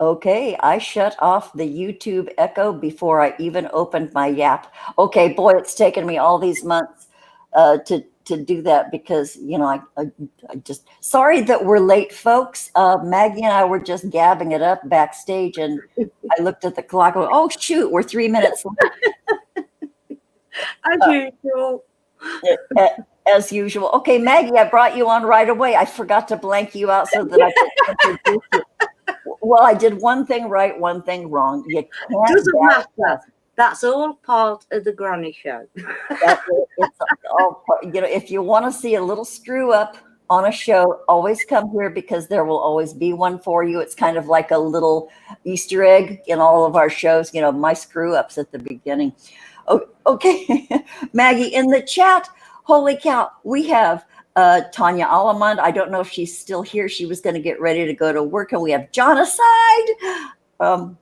Okay, I shut off the YouTube echo before I even opened my yap. Okay, boy, it's taken me all these months to do that because I just sorry that we're late, folks. Maggie and I were just gabbing it up backstage, and I looked at the clock. Oh shoot, we're 3 minutes As usual. late, as usual. Okay, Maggie, I brought you on right away. I forgot to blank you out so that I could introduce you. Well, I did one thing right, one thing wrong. You can't Doesn't doubt matter. us. That's all part of the Granny Show. It's all if you want to see a little screw up on a show, always come here because there will always be one for you. It's kind of like a little Easter egg in all of our shows. My screw ups at the beginning. Okay, Maggie in the chat. Holy cow, we have Tanya Alamand. I don't know if she's still here. She was going to get ready to go to work, and we have John Aside,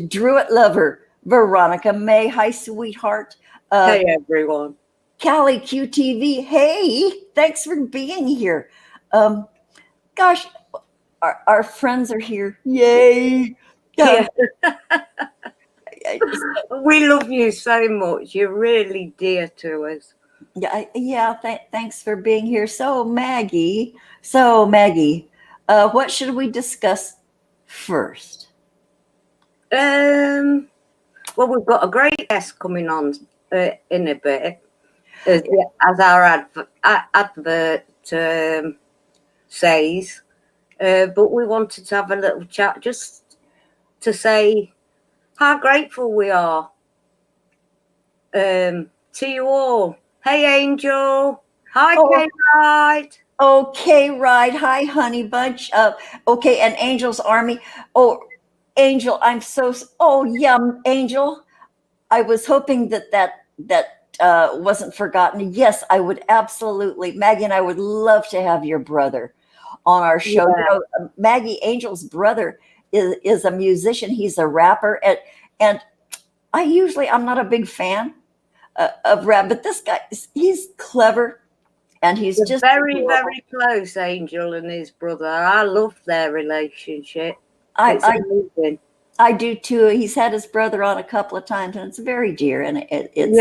Druid Lover, Veronica May. Hi, sweetheart. Hey, everyone. Callie QTV. Hey, thanks for being here. Gosh, our friends are here. Yay. Yeah. We love you so much. You're really dear to us. Yeah. Thanks for being here. So Maggie, what should we discuss first? Well, we've got a great guest coming on in a bit, as our advert says. But we wanted to have a little chat just to say how grateful we are to you all. Hey, Angel. Hi, K-Ride. Okay, right. Hi, honey bunch. Okay, and Angel's Army. Oh, Angel, Angel. I was hoping that wasn't forgotten. Yes, I would absolutely. Maggie and I would love to have your brother on our show. Yeah. Maggie Angel's brother is a musician. He's a rapper, and I'm not a big fan of rap, but this guy, he's clever. And he's They're just very, very close, Angel and his brother. I love their relationship. I do too. He's had his brother on a couple of times, and it's very dear, and it's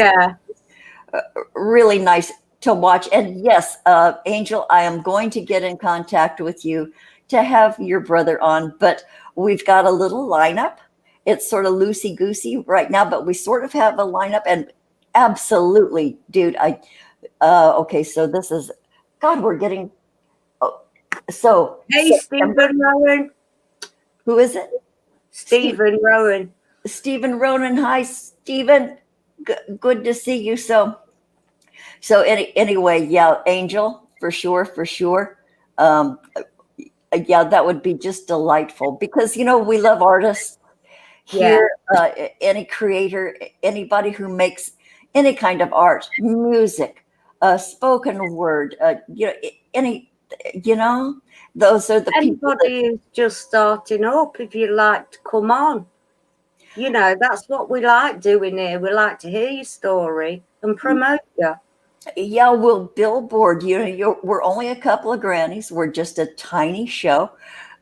really nice to watch. And yes, Angel, I am going to get in contact with you to have your brother on, but we've got a little lineup. It's sort of loosey goosey right now, but we sort of have a lineup. And absolutely, dude, okay, so this is God. We're getting. Hey, Stephen Rowan. Who is it? Stephen Rowan. Stephen Ronan. Hi, Stephen. Good to see you. So anyway, yeah, Angel, for sure. Yeah, that would be just delightful because we love artists here. Any creator, anybody who makes any kind of art, music, spoken word, those are the Anybody who's just starting up, if you'd like to come on. That's what we like doing here. We like to hear your story and promote you. Yeah, we'll billboard. We're only a couple of grannies. We're just a tiny show,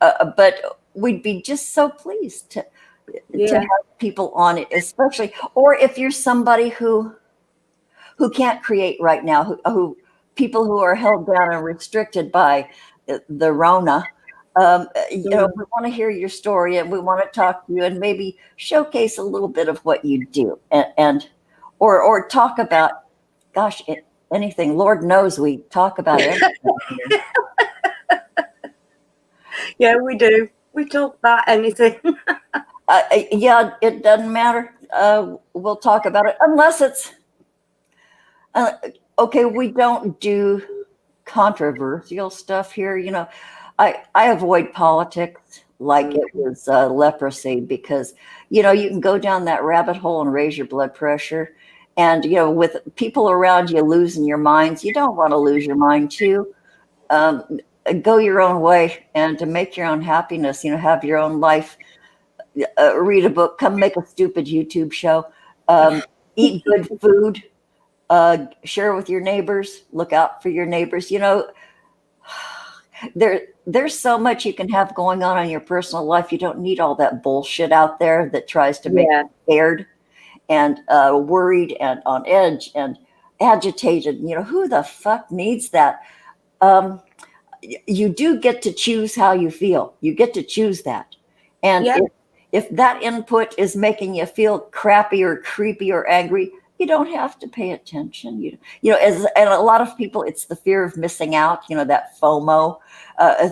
but we'd be just so pleased to have people on it, especially, or if you're somebody who can't create right now, who people who are held down and restricted by the Rona. We want to hear your story, and we want to talk to you, and maybe showcase a little bit of what you do, or talk about, gosh, anything. Lord knows we talk about everything. Yeah, we do. We talk about anything. Yeah, it doesn't matter. We'll talk about it unless it's okay. We don't do controversial stuff here. I avoid politics like it was leprosy because you can go down that rabbit hole and raise your blood pressure. And with people around you losing your minds, you don't want to lose your mind too. Go your own way and to make your own happiness. Have your own life. Read a book. Come make a stupid YouTube show. Eat good food. Share with your neighbors. Look out for your neighbors. there's so much you can have going on in your personal life. You don't need all that bullshit out there that tries to make you scared and worried and on edge and agitated. You know, who the fuck needs that? You do get to choose how you feel. You get to choose that. And if that input is making you feel crappy or creepy or angry, you don't have to pay attention. You know, and a lot of people, it's the fear of missing out, you know, that FOMO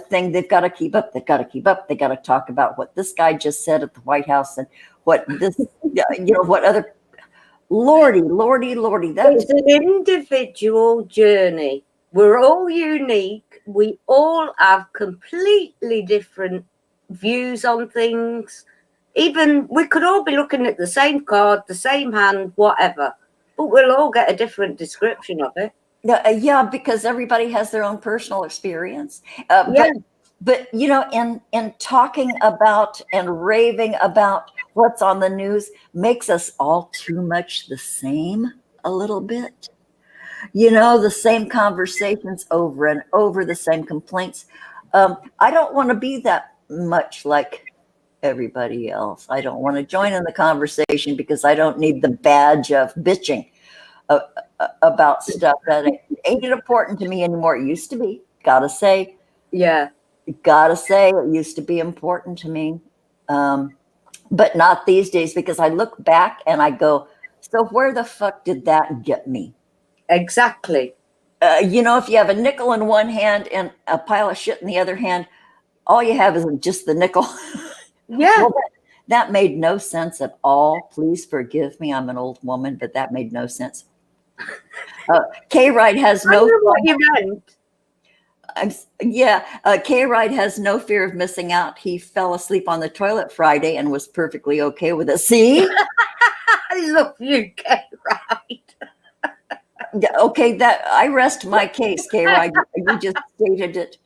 thing. They've got to keep up. They've got to keep up. They got to talk about what this guy just said at the White House and what this, you know, what other, Lordy. That's it's an individual journey. We're all unique. We all have completely different views on things. Even we could all be looking at the same card, the same hand, whatever, but we'll all get a different description of it. Yeah, because everybody has their own personal experience. But you know, in talking about and raving about what's on the news makes us all too much the same a little bit. You know, the same conversations over and over, the same complaints. I don't want to be that much like everybody else. I don't want to join in the conversation because I don't need the badge of bitching about stuff that ain't important to me anymore. It used to be, gotta say. Yeah. Gotta say, it used to be important to me. But not these days, because I look back and I go, so where the fuck did that get me? Exactly. You know, if you have a nickel in one hand and a pile of shit in the other hand, all you have is just the nickel. Yeah. Well, that made no sense at all. Please forgive me. I'm an old woman, but that made no sense. K-Ride has no. I know what you meant. K-Ride has no fear of missing out. He fell asleep on the toilet Friday and was perfectly okay with it. See? I love you, K-Ride. Okay, that I rest my case, K-Ride. You just stated it.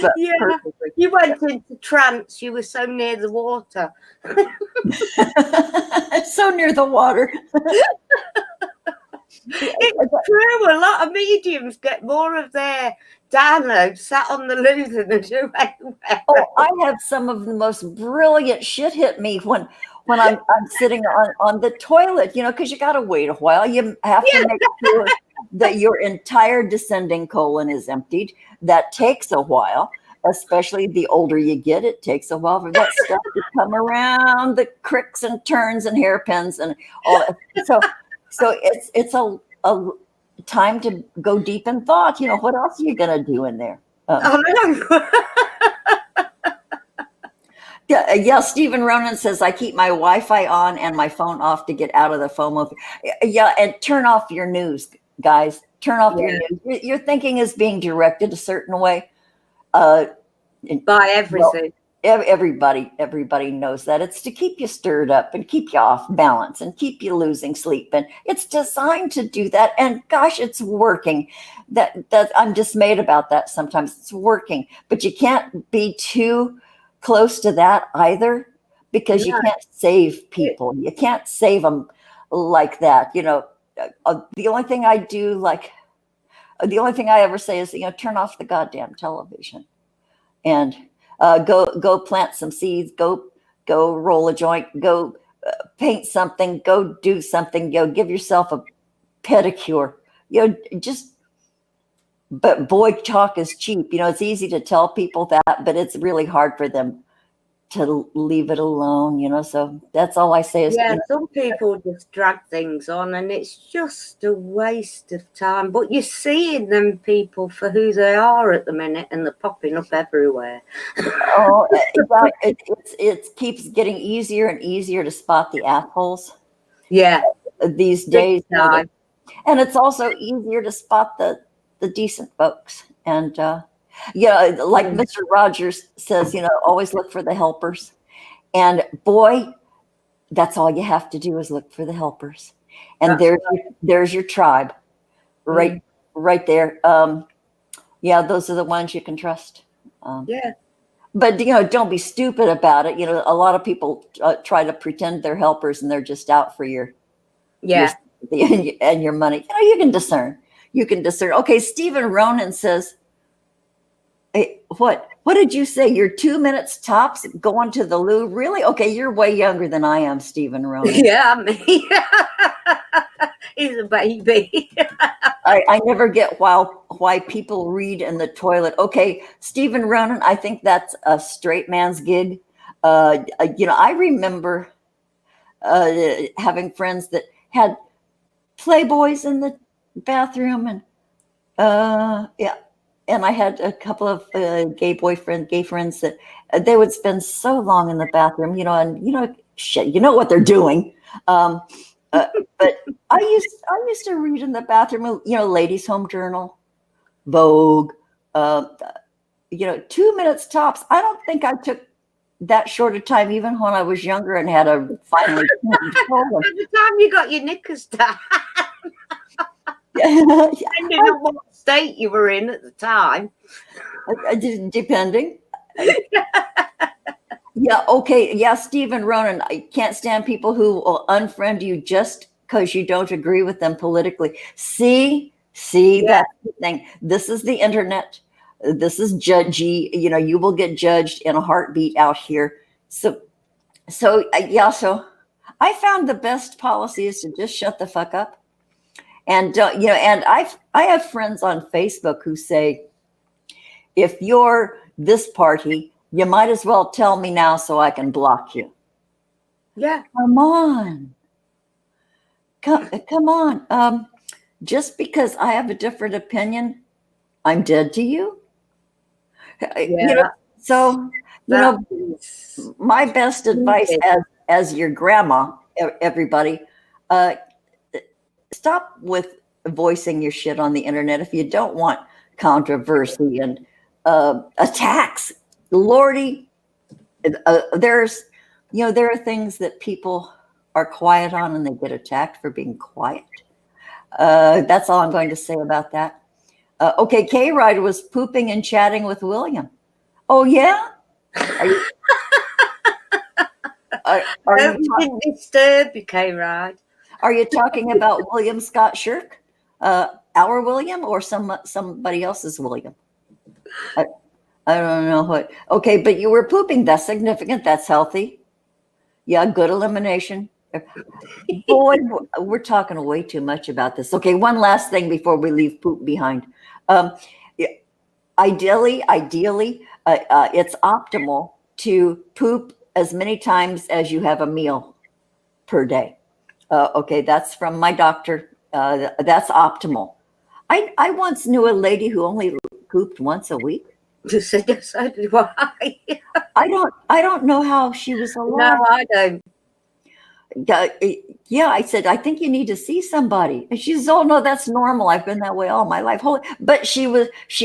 But Yeah, perfectly. you went into trance. You were so near the water. So near the water. It's true. A lot of mediums get more of their downloads sat on the loo than they do anywhere. Oh, I have some of the most brilliant shit hit me when I'm sitting on the toilet, you know, because you got to wait a while. You have to make sure that your entire descending colon is emptied. That takes a while, especially the older you get. It takes a while for that stuff to come around, the cricks and turns and hairpins and all that. So it's a time to go deep in thought. You know, what else are you going to do in there? Yeah, Stephen Ronan says, I keep my Wi-Fi on and my phone off to get out of the FOMO. Yeah, and turn off your news, guys. Turn off your news. Your thinking is being directed a certain way. By everything. Well, everybody knows that. It's to keep you stirred up and keep you off balance and keep you losing sleep. And it's designed to do that. And gosh, it's working. That I'm dismayed about that sometimes. It's working. But you can't be too close to that either, because you can't save people. You can't save them like that. You know, the only thing I ever say is, you know, turn off the goddamn television and go plant some seeds, go roll a joint, go paint something, go do something, you know, give yourself a pedicure, you know, but boy, talk is cheap. You know, it's easy to tell people that, but it's really hard for them to leave it alone, you know. So that's all I say is, some people just drag things on and it's just a waste of time. But you're seeing them people for who they are at the minute and they're popping up everywhere. Oh, it keeps getting easier and easier to spot the assholes. Yeah. These days. And it's also easier to spot the decent folks. And like Mr. Rogers says, you know, always look for the helpers. And boy, that's all you have to do is look for the helpers. And there's your tribe right there. Those are the ones you can trust. But, you know, don't be stupid about it. You know, a lot of people try to pretend they're helpers and they're just out for your and your money. You know, you can discern. Okay, Stephen Ronan says, hey, what? What did you say? You're 2 minutes tops going to the loo? Really? Okay, you're way younger than I am, Stephen Ronan. Yeah, me. He's a baby. I never get why people read in the toilet. Okay, Stephen Ronan, I think that's a straight man's gig. I remember having friends that had Playboys in the bathroom, and yeah, and I had a couple of gay friends that they would spend so long in the bathroom, and shit, you know what they're doing. But I used to read in the bathroom, Ladies' Home Journal, Vogue, 2 minutes tops. I don't think I took that short a time, even when I was younger and had a finally. By the time you got your knickers down, Yeah. depending on what state you were in at the time. Depending. Yeah, okay. Yeah, Stephen Ronan, I can't stand people who will unfriend you just because you don't agree with them politically. See, that's the thing. This is the internet. This is judgy. You will get judged in a heartbeat out here. So I found the best policy is to just shut the fuck up. And, and I have friends on Facebook who say, if you're this party, you might as well tell me now so I can block you. Yeah. Come on. Come on. Just because I have a different opinion, I'm dead to you. Yeah. My best advice as your grandma, everybody, stop with voicing your shit on the internet if you don't want controversy and attacks. Lordy, there are things that people are quiet on and they get attacked for being quiet. That's all I'm going to say about that. Okay, K-Ride was pooping and chatting with William. Oh, yeah? Didn't disturb you, K-Ride. Are you talking about William Scott Shirk? Our William or somebody else's William? I don't know what. Okay, but you were pooping. That's significant. That's healthy. Yeah, good elimination. Boy, we're talking way too much about this. Okay, one last thing before we leave poop behind. Ideally, it's optimal to poop as many times as you have a meal per day. Okay, that's from my doctor. That's optimal. I once knew a lady who only pooped once a week. So do I. I don't know how she was alive. No, I don't. Yeah, I said, I think you need to see somebody. And she says, oh no, that's normal. I've been that way all my life. But she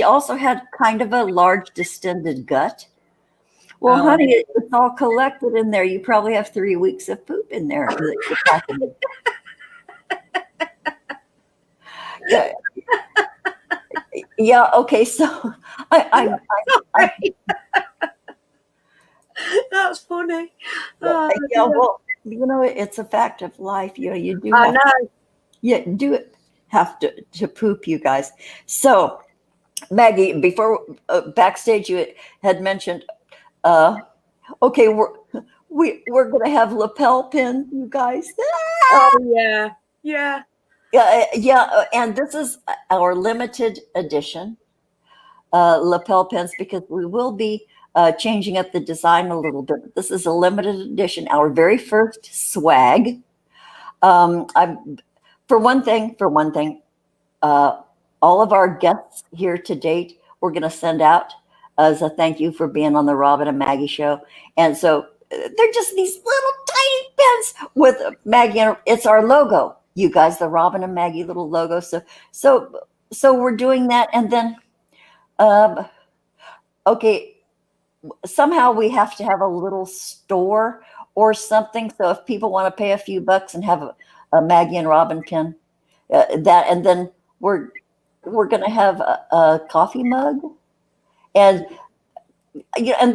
also had kind of a large distended gut. Well, honey, it's all collected in there. You probably have 3 weeks of poop in there. Yeah. Yeah. Okay. So I'm That's funny. yeah. Well, it's a fact of life. You do. I know. You do have to poop, you guys. So, Maggie, before backstage, you had mentioned. Okay, we're gonna have lapel pins, you guys. Oh yeah. And this is our limited edition lapel pins because we will be changing up the design a little bit. This is a limited edition, our very first swag. For one thing, all of our guests here to date, we're going to send out as a thank you for being on the Robin and Maggie show. And so they're just these little tiny pins with Maggie, and it's our logo. You guys, the Robin and Maggie little logo. So we're doing that, and then, okay, somehow we have to have a little store or something. So if people want to pay a few bucks and have a Maggie and Robin pin, and then we're going to have a coffee mug, and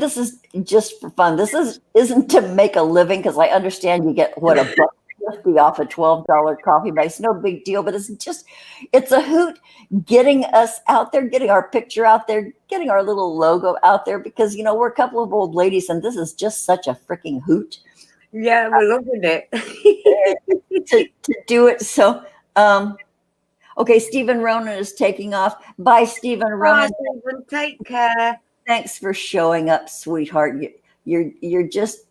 this is just for fun. This isn't to make a living because I understand you get what, $1 $1.50 off a $12 coffee mug. It's no big deal, but it's a hoot getting us out there, getting our picture out there, getting our little logo out there, because, we're a couple of old ladies and this is just such a freaking hoot. Yeah, we're loving it. to do it. So, okay, Stephen Ronan is taking off. Bye, Stephen Ronan. Bye, Stephen. Take care. Thanks for showing up, sweetheart. You're just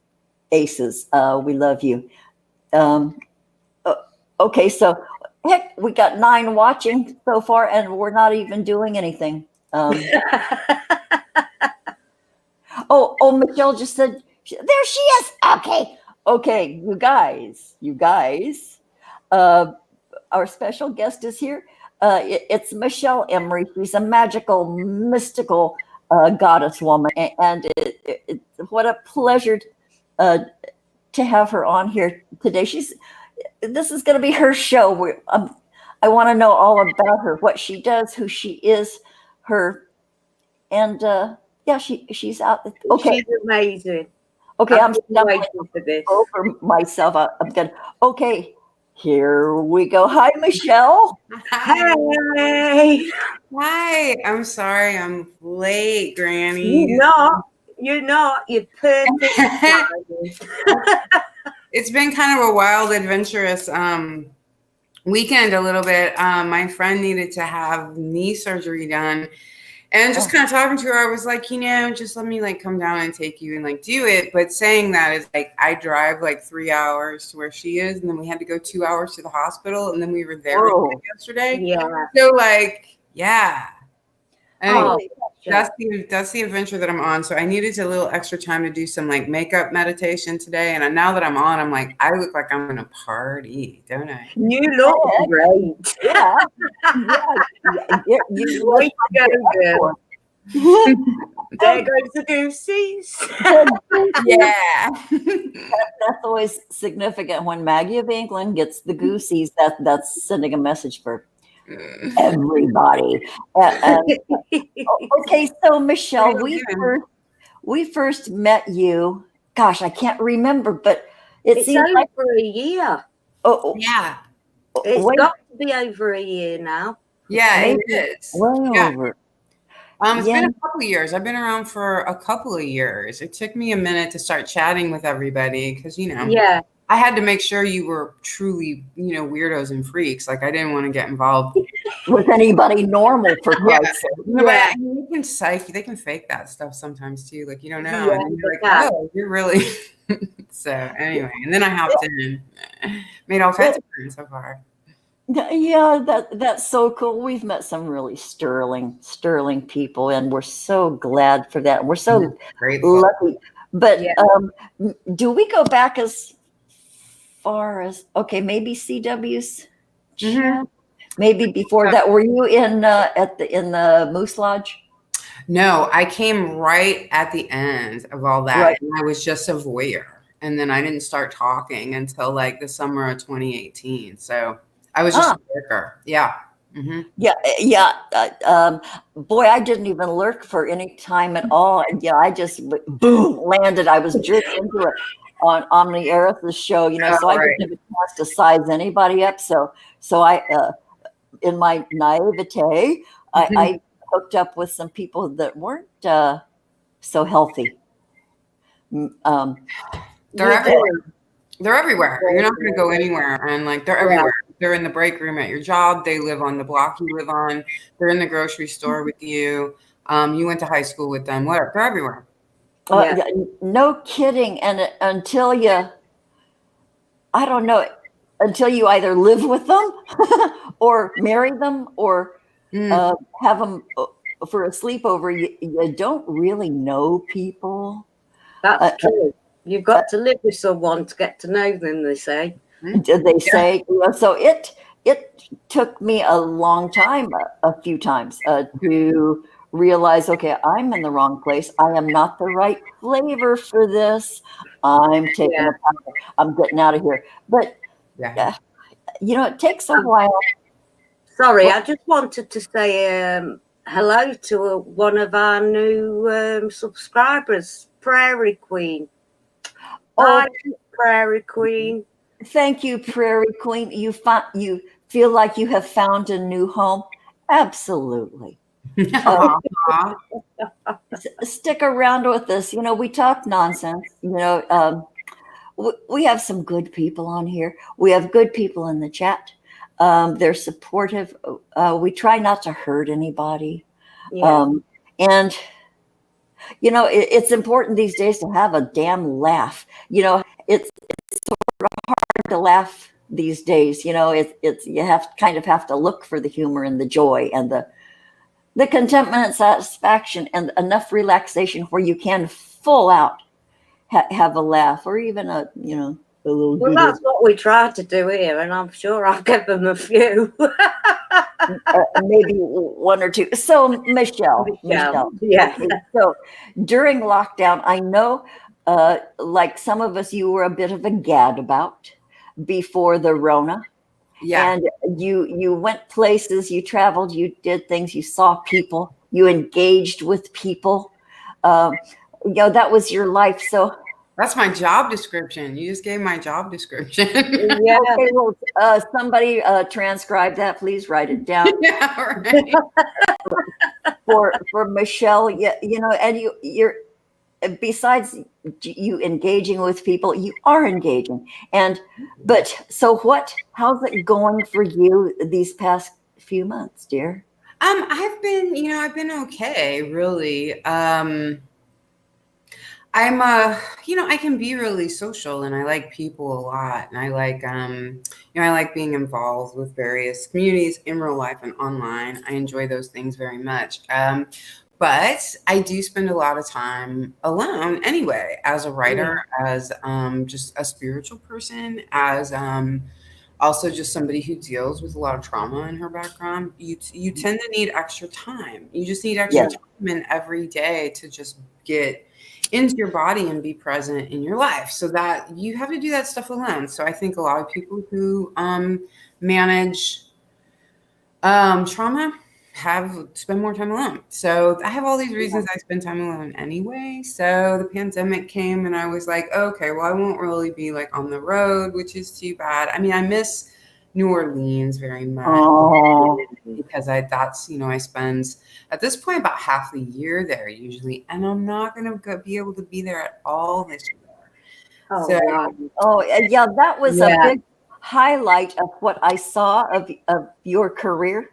aces. We love you. Okay, so heck, we got 9 watching so far, and we're not even doing anything. Oh, Michelle just said, there she is. Okay, you guys. Our special guest is here. It's Michelle Embree. She's a magical, mystical goddess woman, and what a pleasure to have her on here today. This is going to be her show. I want to know all about her, what she does, who she is, and she's out. Okay, she's amazing. Okay, I'm waiting for this. Over myself. I'm good. Okay, here we go. Hi, Michelle. Hey. Hi. I'm sorry I'm late, Granny. You're not. You're perfect. It's been kind of a wild, adventurous weekend a little bit. My friend needed to have knee surgery done. And just kind of talking to her, I was like, just let me come down and take you and do it. But saying that is I drive 3 hours to where she is, and then we had to go 2 hours to the hospital, and then we were there yesterday. Yeah. So yeah. Anyway, Oh, that's the adventure that I'm on. So I needed a little extra time to do some makeup meditation today. And now that I'm on, I'm I look like I'm gonna party, don't I? You look great. Yeah. You look good. There goes the goosies. Yeah. That's always significant when Maggie-of-England gets the goosies. That's sending a message for everybody. Okay, so Michelle, we first met you. Gosh, I can't remember, but it seems over a year. Oh, yeah. It's got to be over a year now. Yeah, it is. Over. It's been a couple of years. I've been around for a couple of years. It took me a minute to start chatting with everybody because, Yeah. I had to make sure you were truly, weirdos and freaks. I didn't want to get involved with anybody normal, for Christ's sake. Yeah. They can fake that stuff sometimes too. You don't know. Yeah, and you're oh, you're really. So anyway, and then I hopped in and made all kinds of friends so far. Yeah, that's so cool. We've met some really sterling people, and we're so glad for that. We're so lucky. But do we go back as far as maybe CW's chat? Maybe before that? Were you in the Moose Lodge? No, I came right at the end of all that, and I was just a voyeur, and then I didn't start talking until the summer of 2018. So I was just a lurker. Yeah. Mm-hmm. Yeah. Boy, I didn't even lurk for any time at all. Yeah, I just boom landed. I was jerked into it on Omni Aerith's show, so I didn't have a chance to size anybody up. So I, in my naivete, I hooked up with some people that weren't so healthy. They're everywhere. They're everywhere. You're not going to go anywhere, and they're everywhere. They're in the break room at your job. They live on the block you live on. They're in the grocery store with you. You went to high school with them. Whatever. They're everywhere. No kidding. And until you either live with them or marry them or have them for a sleepover, you don't really know people. That's true. You've got to live with someone to get to know them, they say. They say. So it took me a long time, a few times, to realize, okay, I'm in the wrong place. I am not the right flavor for this. I'm taking I'm getting out of here. But it takes a while. Sorry, I just wanted to say hello to one of our new subscribers, Prairie Queen. Hi, Prairie Queen. Thank you, Prairie Queen. You feel like you have found a new home? Absolutely. Aw. Stick around with us. We talk nonsense. We have some good people on here. We have good people in the chat. They're supportive. We try not to hurt anybody. Yeah. And it's important these days to have a damn laugh. It's hard to laugh these days. It's you have to look for the humor and the joy and the contentment and satisfaction and enough relaxation where you can full out have a laugh or even a little. Well, that's what we try to do here, and I'm sure I'll give them a few. Maybe one or two. So Michelle. Yeah. Okay, so during lockdown, I know, like some of us, you were a bit of a gadabout before the Rona. Yeah. And you went places, you traveled, you did things, you saw people, you engaged with people. That was your life. So That's my job description. You just gave my job description. Yeah. okay, well, somebody transcribe that, please write it down. Yeah, right. For Michelle, and you're besides you engaging with people, you are engaging. But so how's it going for you these past few months, dear? I've been okay, really. I can be really social and I like people a lot. And I like, I like being involved with various communities in real life and online. I enjoy those things very much. But I do spend a lot of time alone anyway, as a writer, as just a spiritual person, as also just somebody who deals with a lot of trauma in her background. You tend to need extra time. You just need extra time in every day to just get into your body and be present in your life, so that you have to do that stuff alone. So I think a lot of people who manage trauma spend more time alone. So I have all these reasons I spend time alone anyway. So the pandemic came and I was like, okay, well, I won't really be like on the road, which is too bad. I mean, I miss New Orleans very much because I spend at this point about half the year there usually, and I'm not going to be able to be there at all this year. That was a big highlight of what I saw of your career.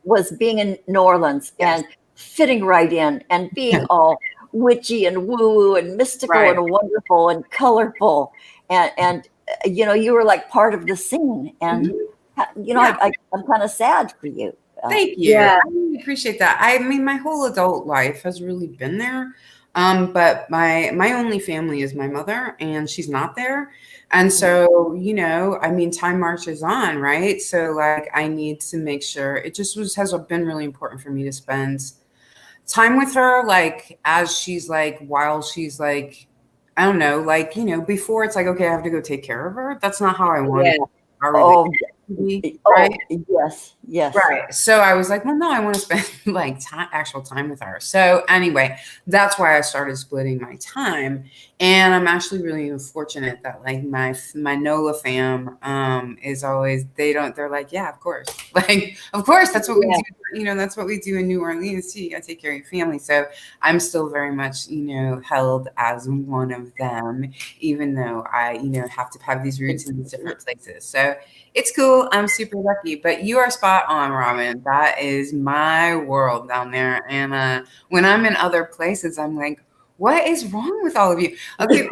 Was being in New Orleans and fitting right in and being all witchy and woo-woo and mystical and wonderful and colorful. And you were like part of the scene. And, I'm kind of sad for you. Thank you. I really appreciate that. I mean, my whole adult life has really been there. But my only family is my mother, and she's not there. And so, I mean, time marches on, right? So like, I need to make sure has been really important for me to spend time with her, like, as she's like, while she's like, I don't know, like, before it's like, okay, I have to go take care of her. That's not how I want it. Right? Yes. Right. So I was like, well, no, I want to spend like actual time with her. So anyway, that's why I started splitting my time. And I'm actually really fortunate that like my NOLA fam is always, they're like, yeah, of course. Like, of course, that's what we do. That's what we do in New Orleans too. You gotta take care of your family. So I'm still very much, held as one of them, even though I, have to have these roots in these different places. So it's cool. I'm super lucky, but you are spot on, Robin. That is my world down there. And when I'm in other places, I'm like, what is wrong with all of you? Okay.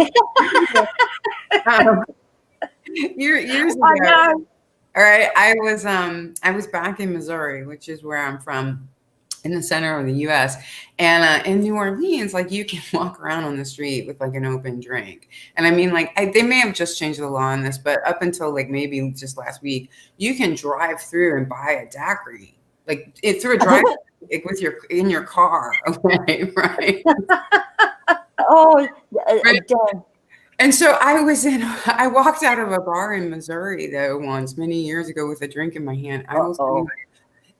Years ago. All right. I was back in Missouri, which is where I'm from, in the center of the US. And in New Orleans, like, you can walk around on the street with like an open drink. And I mean, like, they may have just changed the law on this, but up until like maybe just last week, you can drive through and buy a daiquiri, like through a drive like, in your car. Okay, right. Damn. And so I walked out of a bar in Missouri though once many years ago with a drink in my hand.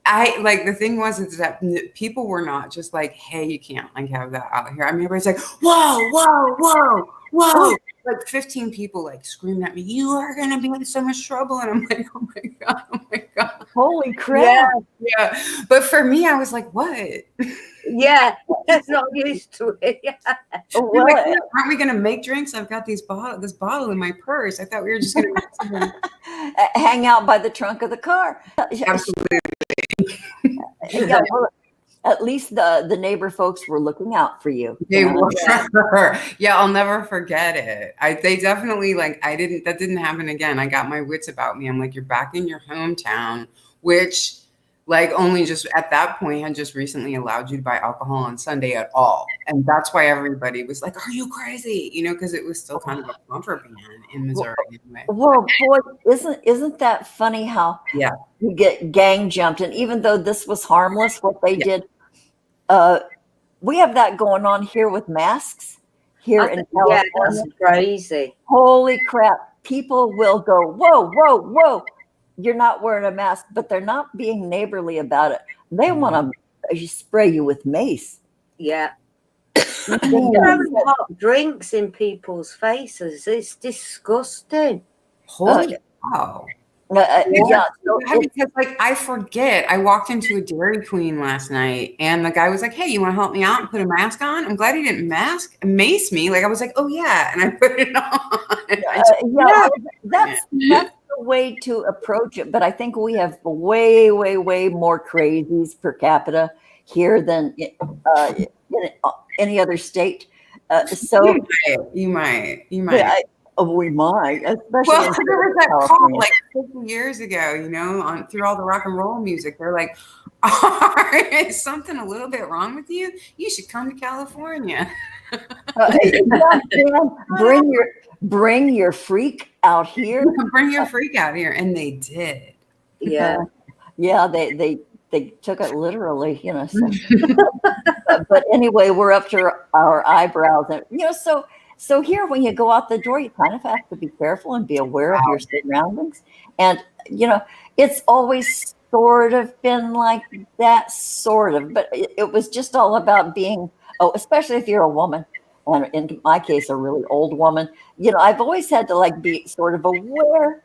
The thing was is that people were not just like, hey, you can't like have that out here. I mean, everybody's like, whoa. like 15 people like screaming at me, "You are gonna be in so much trouble," and I'm like, "Oh my god, oh my god, Holy crap!" yeah." But for me, I was like, "What?" Yeah, that's not used to it. Yeah. Well, Like, aren't we gonna make drinks? I've got this bottle in my purse. I thought we were just gonna hang out by the trunk of the car. absolutely. Yeah, well, at least the neighbor folks were looking out for you. They know? were. Yeah, I'll never forget it. They definitely like that didn't happen again. I got my wits about me. I'm like, you're back in your hometown, which like only just at that point had just recently allowed you to buy alcohol on Sunday at all. And that's why everybody was like, "Are you crazy?" Because it was still kind of a contraband in Missouri anyway. Well, boy, isn't that funny how Yeah. you get gang jumped? And even though this was harmless, what they did, we have that going on here with masks here in California. Yeah, that's crazy. Holy crap. People will go, whoa, whoa, whoa. You're not wearing a mask, but they're not being neighborly about it. They want to spray you with mace. Yeah. Throwing hot drinks in people's faces. It's disgusting. Holy cow. Yeah, because like I forget, I walked into a Dairy Queen last night and the guy was like, "Hey, you want to help me out and put a mask on?" I'm glad he didn't mace me. Like I was like, "Oh yeah," and I put it on. That's the way to approach it. But I think we have way, way, way more crazies per capita here than in any other state. So you might. We might, especially. Well, there was that call like 50 years ago, through all the rock and roll music. They're like, "Is something a little bit wrong with you? You should come to California." Bring your freak out here. Bring your freak out here, and they did. Yeah, yeah. They took it literally, So. But anyway, we're up to our eyebrows, and So here, when you go out the door, you kind of have to be careful and be aware of your surroundings. And, it's always sort of been like that, sort of. But it was just all about being, especially if you're a woman, and in my case, a really old woman. I've always had to be sort of aware.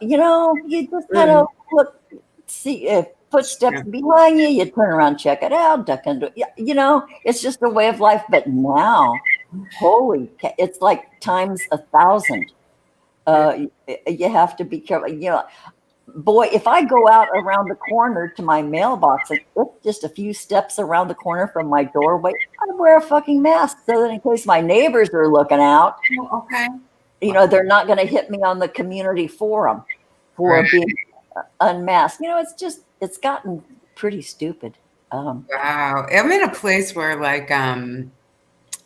You just kind of look, see if footsteps behind you, you turn around, check it out, duck under. It's just a way of life. But now, holy, it's like times 1,000. You have to be careful. Boy, if I go out around the corner to my mailbox, and it's just a few steps around the corner from my doorway, I wear a fucking mask so that in case my neighbors are looking out, okay, they're not going to hit me on the community forum for being unmasked. It's gotten pretty stupid. Wow, I'm in a place where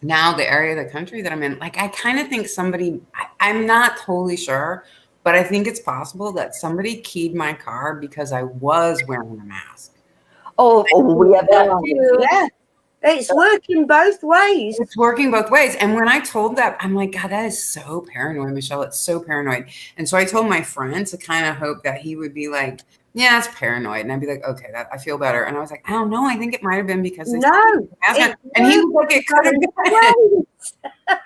now the area of the country that I'm in, I kind of think I'm not totally sure, but I think it's possible that somebody keyed my car because I was wearing a mask. Oh, we have that too. Yeah. It's working both ways. It's working both ways. And when I told that, I'm like, God, that is so paranoid, Michelle. It's so paranoid. And so I told my friend to kind of hope that he would be like, "Yeah, it's paranoid." And I'd be like, "Okay, I feel better." And I was like, "I don't know. I think it might have been because no." And he was like, "It could have been."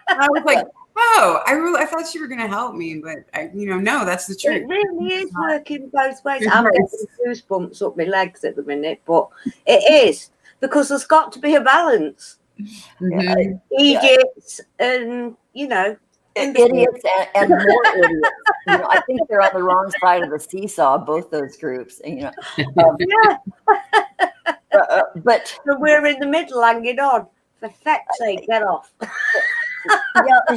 I was like, "Oh, I thought you were going to help me, but no, that's the truth." It really is working both ways. I'm getting goosebumps up my legs at the minute, but it is because there's got to be a balance. Mm-hmm. Idiots and idiots and more idiots. I think they're on the wrong side of the seesaw, both those groups. But we're in the middle hanging on. For feck's sake, get off.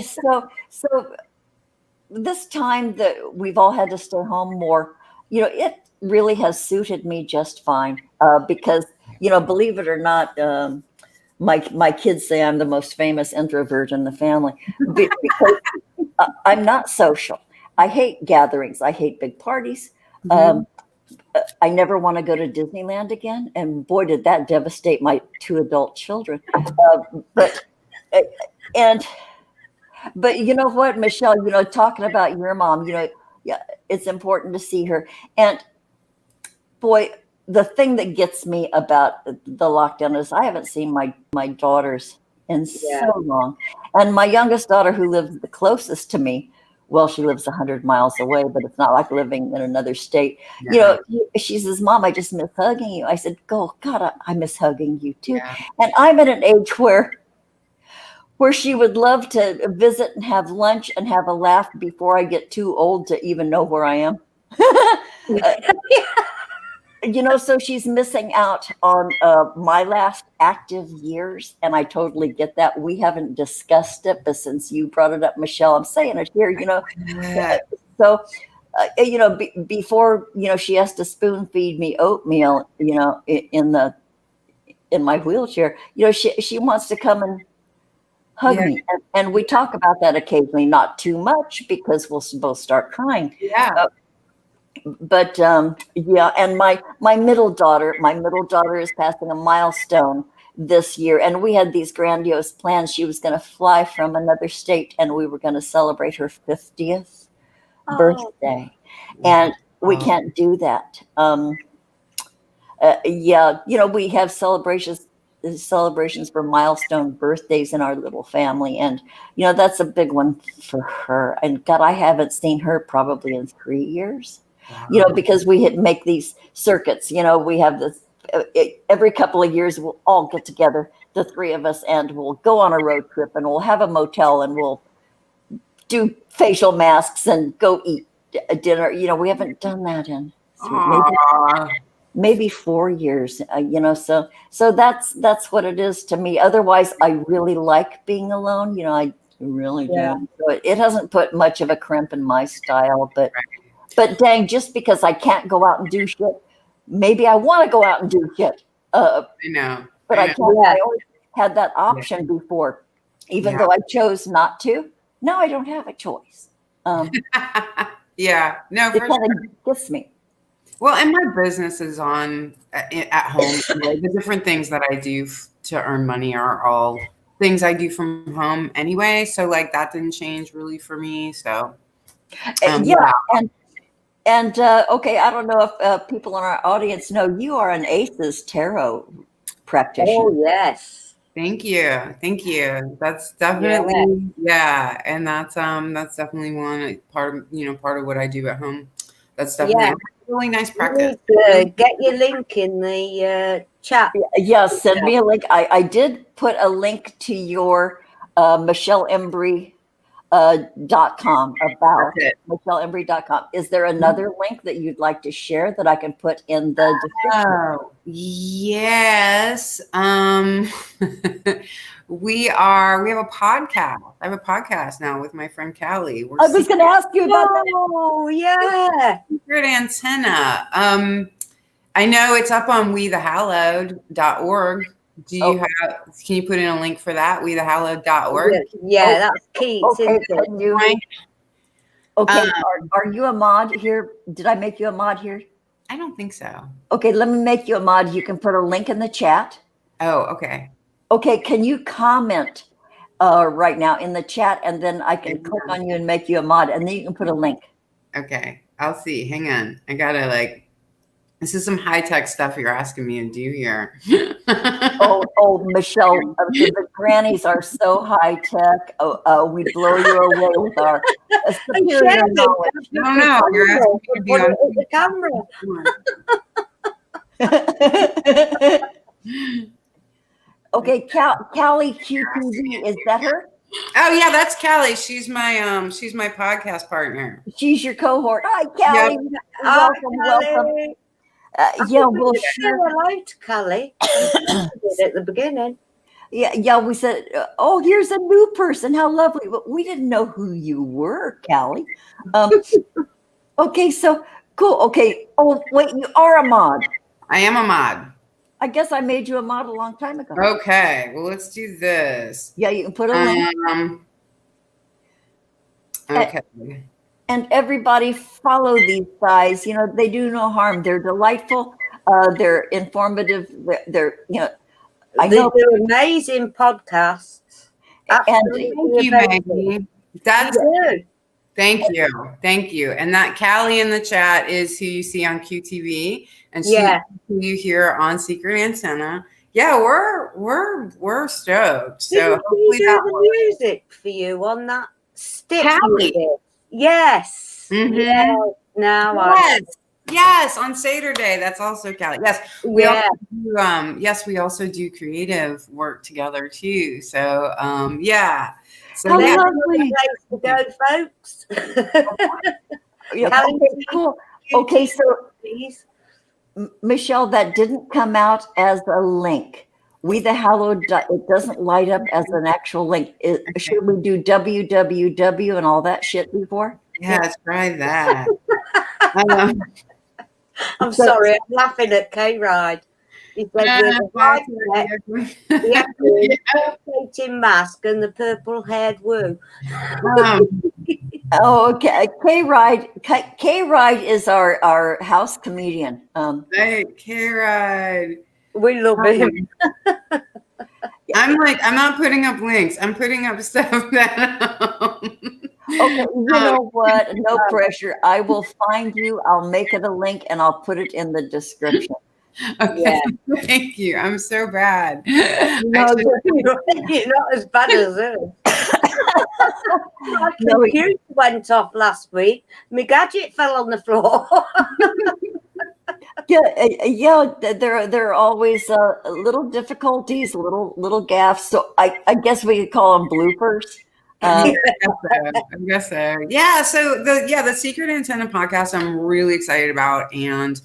So this time that we've all had to stay home more, it really has suited me just fine. Because believe it or not, my kids say I'm the most famous introvert in the family because I'm not social. I hate gatherings. I hate big parties. I never want to go to Disneyland again. And boy, did that devastate my 2 adult children. But you know what, Michelle, talking about your mom, it's important to see her. And boy, the thing that gets me about the lockdown is I haven't seen my daughters in so long. And my youngest daughter, who lives the closest to me, well, she lives 100 miles away, but it's not like living in another state. Yeah. She says, Mom, I just miss hugging you. I said, God, I miss hugging you too. Yeah. And I'm at an age where she would love to visit and have lunch and have a laugh before I get too old to even know where I am. So she's missing out on my last active years, and I totally get that. We haven't discussed it, but since you brought it up, Michelle, I'm saying it here. Yeah. So before she has to spoon feed me oatmeal, in my wheelchair, she wants to come and hug me, and we talk about that occasionally, not too much because we'll both start crying. Yeah. But and my middle daughter is passing a milestone this year, and we had these grandiose plans. She was going to fly from another state, and we were going to celebrate her 50th birthday, and we can't do that. We have celebrations for milestone birthdays in our little family, and that's a big one for her. And God, I haven't seen her probably in 3 years. Wow. Because we make these circuits. We have this every couple of years. We'll all get together, the three of us, and we'll go on a road trip, and we'll have a motel, and we'll do facial masks and go eat dinner. We haven't done that in maybe 4 years. So that's what it is to me. Otherwise, I really like being alone. I really do. So it hasn't put much of a crimp in my style, but dang, just because I can't go out and do shit, maybe I want to go out and do shit. I know. But I can't. I always had that option before, even though I chose not to. Now I don't have a choice. Yeah. No, it kind of gets me. Well, and my business is on at home. The different things that I do to earn money are all things I do from home anyway. So that didn't change really for me. So And okay, I don't know if people in our audience know you are an ACEs tarot practitioner. Oh yes, thank you. That's definitely and that's definitely one part of what I do at home. That's definitely a really nice practice. Get your link in the chat. Yes, send me a link. I did put a link to your Michelle Embree. .com about MichelleEmbree.com. Is there another link that you'd like to share that I can put in the description? Oh, yes. We have a podcast. I have a podcast now with my friend Callie. I was going to ask you about that. Oh, yeah. Secret Antenna. I know it's up on wethehallowed.org. Can you put in a link for that? wethehallowed.org. Yeah, that's key. Okay. Are you a mod here? Did I make you a mod here? I don't think so. Okay, let me make you a mod. You can put a link in the chat. Oh, okay. Okay, can you comment right now in the chat, and then I can click on you and make you a mod, and then you can put a link. Okay, I'll see. Hang on. I gotta this is some high-tech stuff you're asking me to do here. oh, Michelle, the grannies are so high-tech. We blow you away with our superior knowledge. No, you're asking me to be on the camera. Okay, Callie QTV, is that her? Oh yeah, that's Callie. She's my podcast partner. She's your cohort. Hi, Callie. Yeah. Welcome. We'll share. I liked Callie at the beginning. Yeah. We said, oh, here's a new person. How lovely. But we didn't know who you were, Callie. Okay, so cool. Okay. Oh, wait, you are a mod. I am a mod. I guess I made you a mod a long time ago. Okay. Well, let's do this. Yeah, you can put a link. Okay. And everybody follow these guys. They do no harm. They're delightful. They're informative. They're I know they do amazing podcasts. Absolutely. Thank you, Maggie. That's good. Thank you. And that Callie in the chat is who you see on QTV, and she who you hear on Secret Antenna. yeah, we're stoked. So Didn't hopefully we do that the music for you on that stick? Callie. Yes. Mhm. Yes. Now Yes. Yes, on Saturday. That's also Callie. Yes. We Yeah. also do, yes, we also do creative work together too. So yeah. So How yeah. lovely. Place to go, folks. Yeah, Callie, okay, cool. Okay, so please. Michelle, that didn't come out as a link. We the Hallowed, it doesn't light up as an actual link. Should we do www and all that shit before? Yeah, try that. I'm sorry, I'm laughing at K Ride. He said with a white net, the rotating mask and the purple haired woo. Oh, okay. K-Ride is our house comedian. Hey, K-Ride. We love him. I'm not putting up links. I'm putting up stuff that. Okay, you know what? No pressure. I will find you. I'll make it a link and I'll put it in the description. Okay, yeah. Thank you. I'm so bad. No, you're not as bad as us. My computer went off last week. My gadget fell on the floor. yeah. There are always little difficulties, little gaffes. So I guess we could call them bloopers. I guess so. Yeah. So the Secret Antenna podcast I'm really excited about, and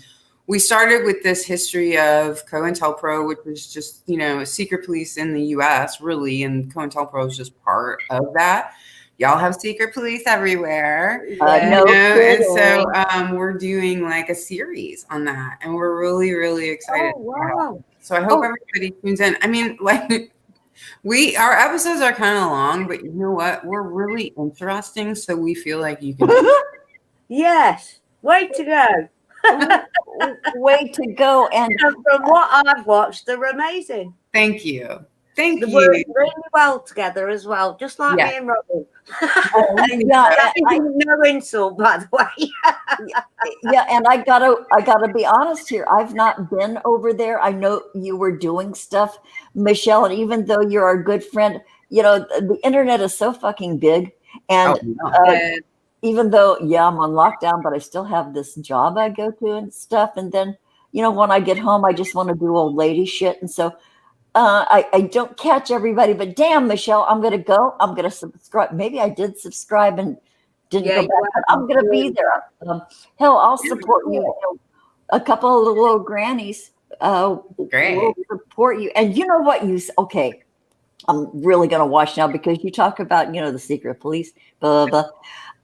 we started with this history of COINTELPRO, which was just secret police in the U.S. really, and COINTELPRO is just part of that. Y'all have secret police everywhere, and so we're doing like a series on that, and we're really, really excited. Oh, wow. So I hope everybody tunes in. I mean, like our episodes are kind of long, but you know what? We're really interesting, so we feel like you can. Yes, way to go. Way to go. And from what I've watched, they're amazing. Thank you. They work really well together as well, just like me and Robin. No insult, by the way. Yeah, and I gotta be honest here. I've not been over there. I know you were doing stuff, Michelle, and even though you're our good friend, the internet is so fucking big, and even though I'm on lockdown, but I still have this job I go to and stuff, and then when I get home, I just want to do old lady shit, and so. I don't catch everybody, but damn, Michelle, I'm going to go. I'm going to subscribe. Maybe I did subscribe and didn't go back, but I'm going to be there. Hell, I'll support you. A couple of little old grannies will support you. And you know what? Okay, I'm really going to watch now because you talk about, the secret police, blah, blah,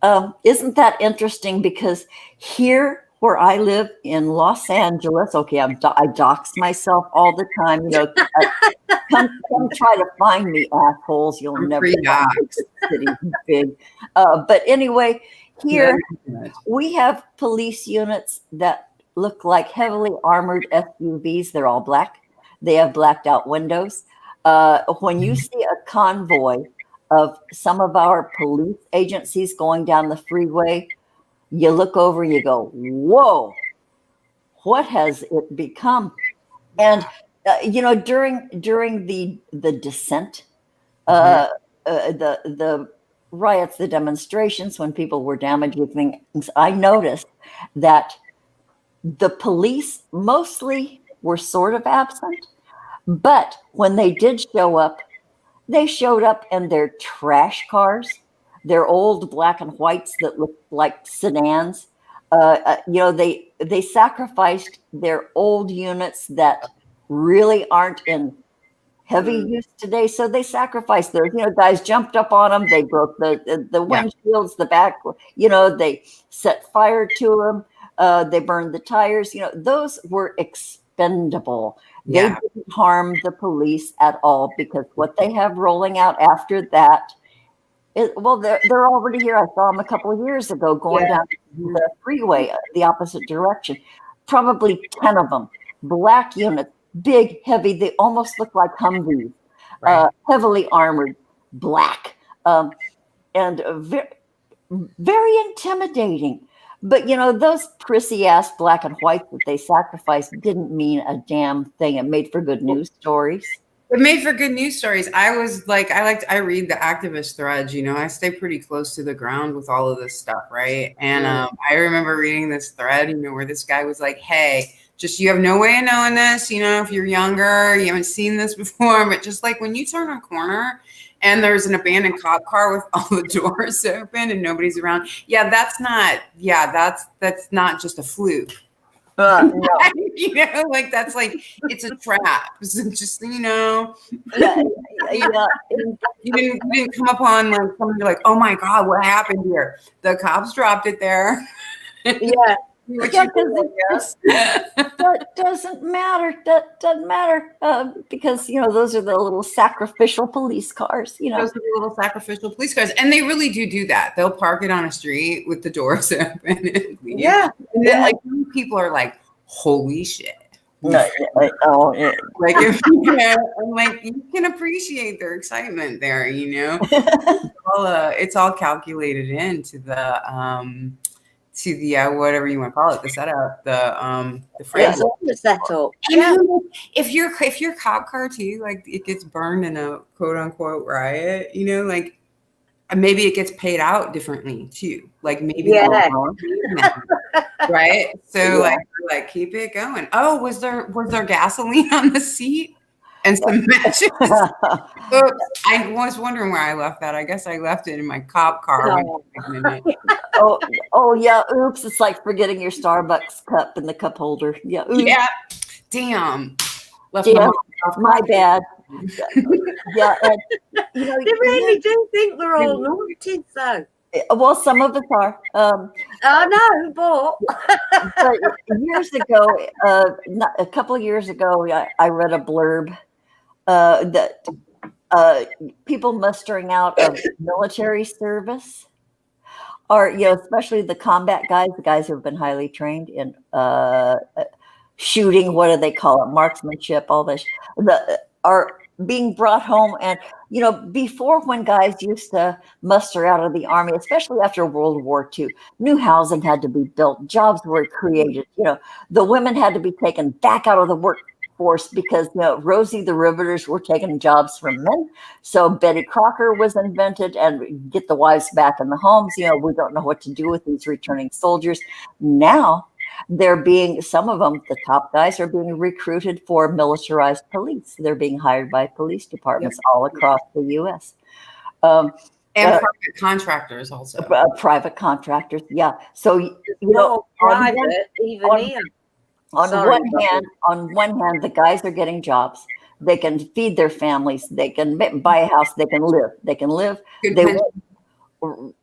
blah. Isn't that interesting? Because here, where I live in Los Angeles, okay, I dox myself all the time. Come try to find me, assholes. You'll never find this city big. But anyway, here we have police units that look like heavily armored SUVs. They're all black. They have blacked out windows. When you see a convoy of some of our police agencies going down the freeway, you look over, you go, whoa, what has it become? And, during the dissent, the riots, the demonstrations, when people were damaging things, I noticed that the police mostly were sort of absent. But when they did show up, they showed up in their trash cars. They're old black and whites that look like sedans. They sacrificed their old units that really aren't in heavy use today. So they sacrificed those. Guys jumped up on them. They broke the windshields, the back. They set fire to them. They burned the tires. Those were expendable. They didn't harm the police at all because what they have rolling out after that. They're already here. I saw them a couple of years ago going down the freeway, the opposite direction. Probably 10 of them, black units, big, heavy. They almost look like Humvees, heavily armored, black, and very, very intimidating. But those prissy ass black and whites that they sacrificed didn't mean a damn thing. It made for good news stories. It made for good news stories. I read the activist threads, I stay pretty close to the ground with all of this stuff, right? And I remember reading this thread, where this guy was like, hey, just you have no way of knowing this, if you're younger, you haven't seen this before, but just like when you turn a corner and there's an abandoned cop car with all the doors open and nobody's around, that's not just a fluke. No. That's like it's a trap. So just Yeah. you didn't come upon like somebody like, oh my God, what happened here? The cops dropped it there. Yeah. That doesn't matter. That doesn't matter because those are the little sacrificial police cars. Those are the little sacrificial police cars, and they really do that. They'll park it on a street with the doors open. And yeah, and then like people are like, "Holy shit!" Like if I'm like, you can appreciate their excitement there. It's all calculated into the whatever you want to call it, the setup, the framework. The setup. If your cop car too, like it gets burned in a quote unquote riot, like maybe it gets paid out differently too. Like maybe right. So like keep it going. Oh, was there gasoline on the seat? And some matches. Oops, I was wondering where I left that. I guess I left it in my cop car. Oh yeah. Oops! It's like forgetting your Starbucks cup in the cup holder. Yeah. Oops. Yeah. Damn. My bad. Yeah. And, they really do think we're all naughty, though. Well, some of us are. I know, but years ago, a couple of years ago, I read a blurb that people mustering out of military service are, especially the combat guys, the guys who have been highly trained in shooting. What do they call it? Marksmanship. All this are being brought home. And before, when guys used to muster out of the army, especially after World War II, new housing had to be built, jobs were created. The women had to be taken back out of the workforce because Rosie the Riveters were taking jobs from men. So Betty Crocker was invented, and get the wives back in the homes. We don't know what to do with these returning soldiers. Now some of them, the top guys, are being recruited for militarized police. They're being hired by police departments all across the U.S. And private contractors also. Private contractors, yeah. So private, even here. On one hand, the guys are getting jobs. They can feed their families. They can buy a house. They can live. They won't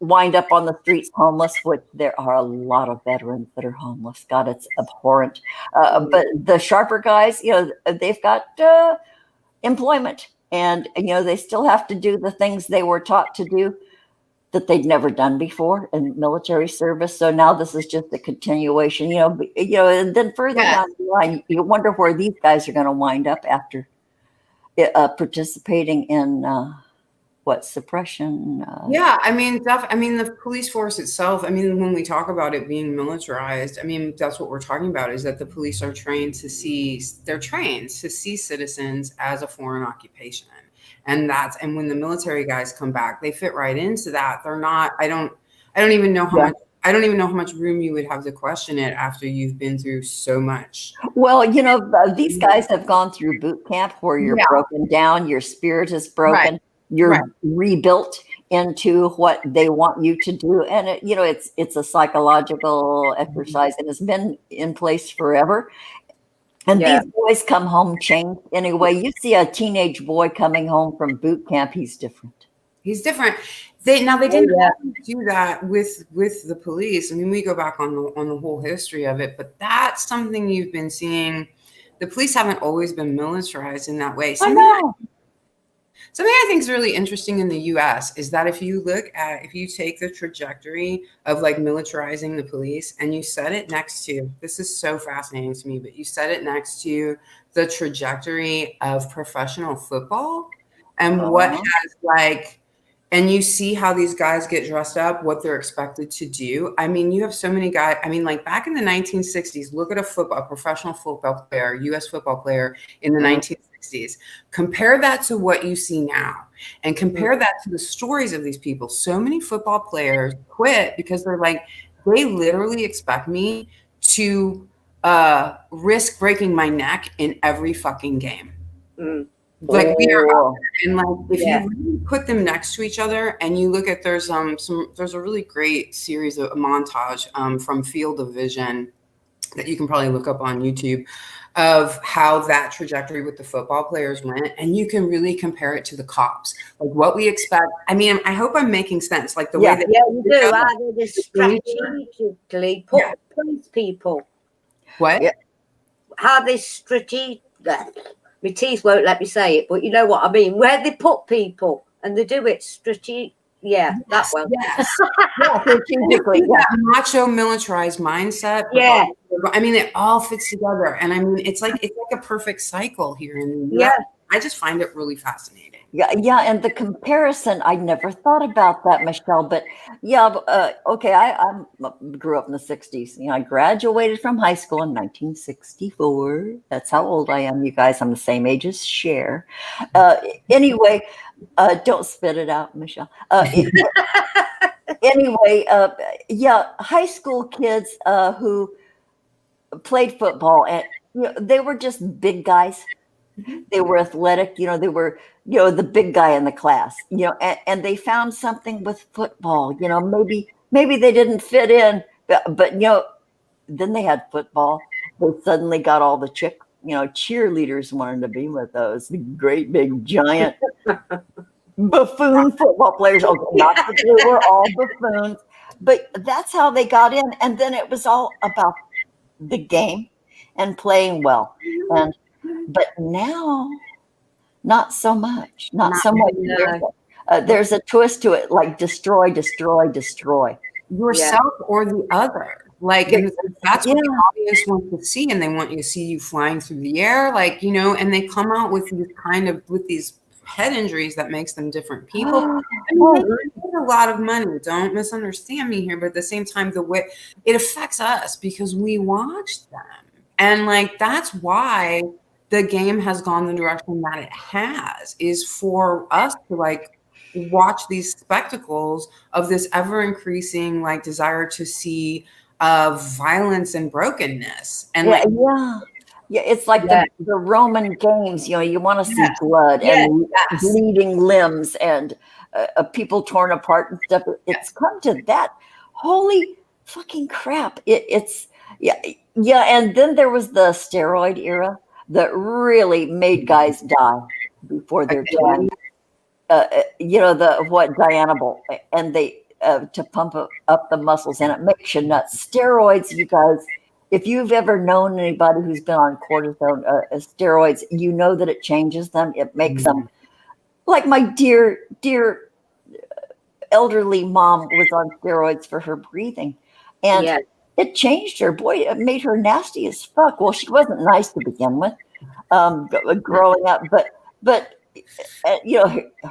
wind up on the streets homeless, which there are a lot of veterans that are homeless. God, it's abhorrent. But the sharper guys, they've got employment, and they still have to do the things they were taught to do that they'd never done before in military service. So now this is just a continuation, and then further down the line, you wonder where these guys are going to wind up after participating in suppression? The police force itself. When we talk about it being militarized, that's what we're talking about, is that the police are trained to see citizens as a foreign occupation. And when the military guys come back, they fit right into that. They're not, I don't even know how much room you would have to question it after you've been through so much. Well, these guys have gone through boot camp where you're broken down, your spirit is broken. Right. You're rebuilt into what they want you to do. And it's a psychological exercise and has been in place forever. And these boys come home changed anyway. You see a teenage boy coming home from boot camp, he's different. They didn't do that with the police. We go back on the whole history of it, but that's something you've been seeing. The police haven't always been militarized in that way. Something I think is really interesting in the U.S. is that if you take the trajectory of like militarizing the police and you set it next to, this is so fascinating to me, but you set it next to the trajectory of professional football and what has and you see how these guys get dressed up, what they're expected to do. I mean, you have so many guys. I mean, like back in the 1960s, look at a professional football player, U.S. football player in the 1960s. Compare that to what you see now, and compare that to the stories of these people. So many football players quit because they're like, they literally expect me to risk breaking my neck in every fucking game. Like we are, and like if you really put them next to each other and you look at there's a really great series of a montage from Field of Vision that you can probably look up on YouTube of how that trajectory with the football players went, and you can really compare it to the cops, like what we expect. I mean, I hope I'm making sense, like the way that you do. How they strategically put police people. What? How they strategic. My teeth won't let me say it, but you know what I mean. Where they put people and they do it strategic. Yeah, that well. Yes. Strategically. That macho militarized mindset. Yeah. I mean, it all fits together. And I mean, it's like a perfect cycle here in the US. Yeah. I just find it really fascinating. Yeah, and the comparison, I never thought about that, Michelle. But yeah, okay, I grew up in the 60s. You know, I graduated from high school in 1964. That's how old I am, you guys. I'm the same age as Cher. Anyway, don't spit it out, Michelle. Anyway, yeah, high school kids who played football, and they were just big guys. They were athletic, they were, the big guy in the class, and they found something with football, maybe they didn't fit in, but then they had football. They suddenly got all the cheerleaders wanted to be with those great big giant buffoon football players. Oh, not that they were all buffoons, but that's how they got in. And then it was all about the game and playing well. But now, not so much. Not so much. There's a twist to it, like destroy, destroy, destroy. Yourself or the other. Like, and that's what the audience wants to see, and they want you to see you flying through the air, like, and they come out with these head injuries that makes them different people. I mean, they make a lot of money. Don't misunderstand me here, but at the same time, the way it affects us because we watch them, and like that's why the game has gone the direction that it has, is for us to like watch these spectacles of this ever increasing like desire to see violence and brokenness. And it's like the Roman games, you want to see blood and bleeding limbs and people torn apart and stuff. It's come to that. Holy fucking crap. It's and then there was the steroid era that really made guys die before their time. Dianabol, and they to pump up the muscles, and it makes you nuts. Steroids, you guys, if you've ever known anybody who's been on cortisone steroids, you know that it changes them. It makes them, like my dear elderly mom was on steroids for her breathing, and it changed her. Boy, it made her nasty as fuck. Well, she wasn't nice to begin with, growing up, but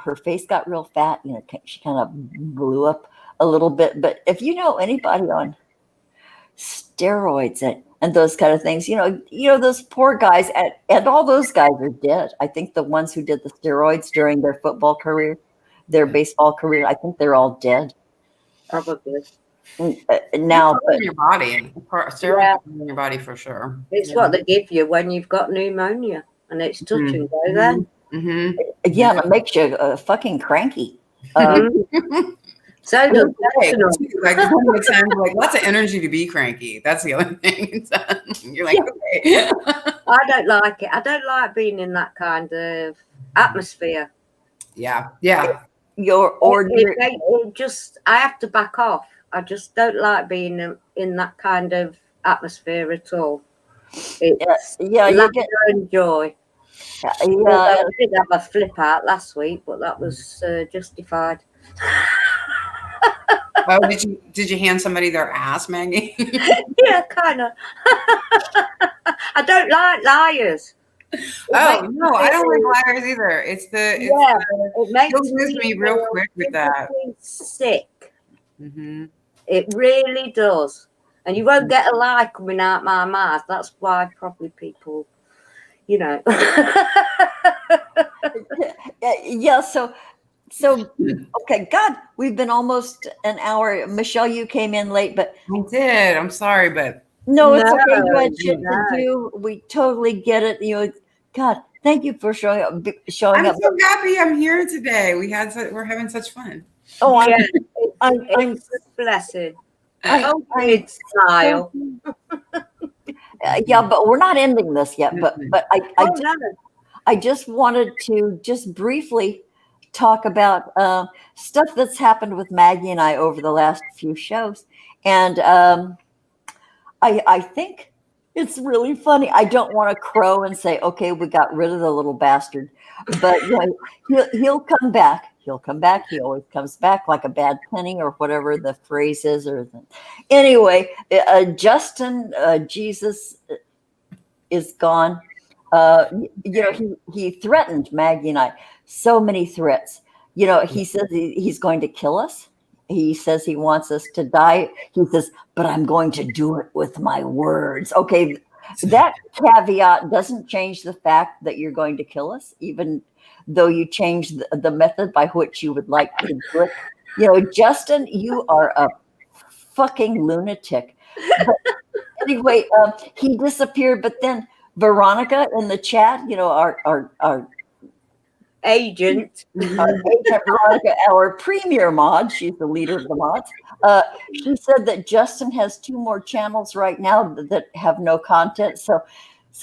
her face got real fat. She kind of blew up a little bit. But if you know anybody on steroids and those kind of things, those poor guys, and all those guys are dead. I think the ones who did the steroids during their football career, their baseball career, I think they're all dead. Probably. Now, in your body, steroids in your body for sure. It's what they give you when you've got pneumonia, and it's touch and go then. And it makes you fucking cranky. So like lots of energy to be cranky. That's the other thing. You're like, okay. I don't like it. I don't like being in that kind of atmosphere. Yeah. Your ordinary. I have to back off. I just don't like being in that kind of atmosphere at all. It's laughter and joy. I did have a flip out last week, but that was justified. Oh, did you hand somebody their ass, Maggie? Yeah, kind of. I don't like liars. Oh no, I don't like liars either. It's it makes you'll lose me real quick with that. Sick. Mm-hmm. It really does. And you won't get a lie coming out my mouth. That's why probably people, you know. Yeah. So okay. God, we've been almost an hour. Michelle, you came in late, but I did. I'm sorry, but no, it's No, okay. You had shit to no. do. We totally get it. You know, God, thank you for showing up. Showing I'm up. so happy I'm here today. We're having such fun. Oh, Yeah, I'm it's a blessing. I'm It's smile. yeah, but we're not ending this yet. But No. I just wanted to just briefly talk about stuff that's happened with Maggie and I over the last few shows, and I think it's really funny. I don't want to crow and say, "Okay, we got rid of the little bastard," but you know, he'll come back. He'll come back. He always comes back like a bad penny or whatever the phrase is. Anyway, Justin Jesus is gone. You know, he threatened Maggie and I. So many threats. You know, he says he's going to kill us. He says he wants us to die. He says, but I'm going to do it with my words. Okay, that caveat doesn't change the fact that you're going to kill us, even though you change the method by which you would like to do it. You know, Justin, you are a fucking lunatic. But anyway, he disappeared, but then Veronica in the chat, you know, our Agent. Agent Veronica, our premier mod, she's the leader of the mods. She said that Justin has 2 more channels right now that have no content. So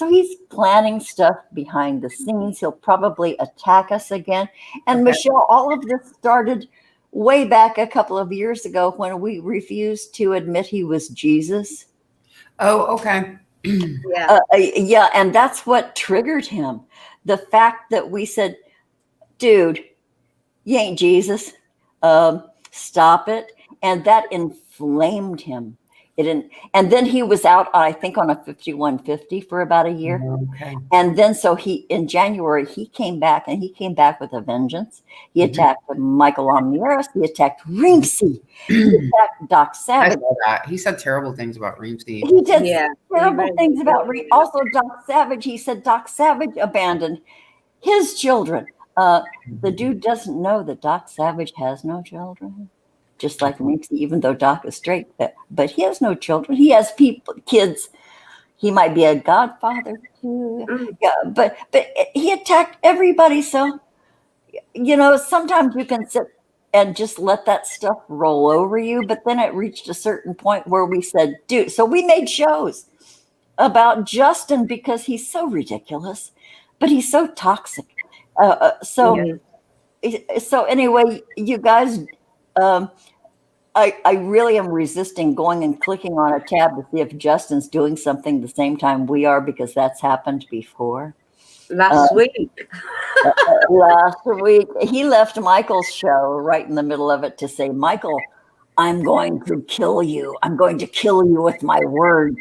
he's planning stuff behind the scenes. He'll probably attack us again. And Okay. Michelle, all of this started way back a couple of years ago when we refused to admit he was Jesus. Oh, okay. Yeah, and that's what triggered him. The fact that we said, dude, you ain't Jesus. Stop it. And that inflamed him. And then he was out, I think, on a 5150 for about a year. Okay. And then in January, he came back, and he came back with a vengeance. He attacked Michael Omnieris. He attacked Rimsey. He attacked Doc I Savage. saw that. He said terrible things about Rimsey. He did Yeah, terrible he things about also Doc Savage. He said Doc Savage abandoned his children. The dude doesn't know that Doc Savage has no children, just like Nixie, even though Doc is straight. But he has no children. He has kids. He might be a godfather too. Yeah, but he attacked everybody. So, you know, sometimes you can sit and just let that stuff roll over you. But then it reached a certain point where we said, dude, so we made shows about Justin because he's so ridiculous, but he's so toxic. So anyway, you guys, I really am resisting going and clicking on a tab to see if Justin's doing something the same time we are, because that's happened before. Last week. Last week, he left Michael's show right in the middle of it to say, Michael, I'm going to kill you. I'm going to kill you with my word.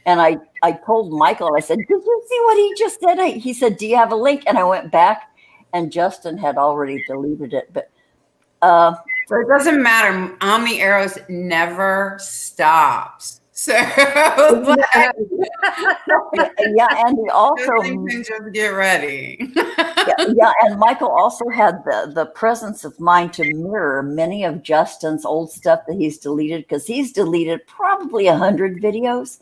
And I told Michael, I said, did you see what he just said? He said, do you have a link? And I went back, and Justin had already deleted it. But so it doesn't matter. Omni Arrows never stops. So yeah, and he also just get ready. yeah, and Michael also had the presence of mind to mirror many of Justin's old stuff that he's deleted, because he's deleted probably 100 videos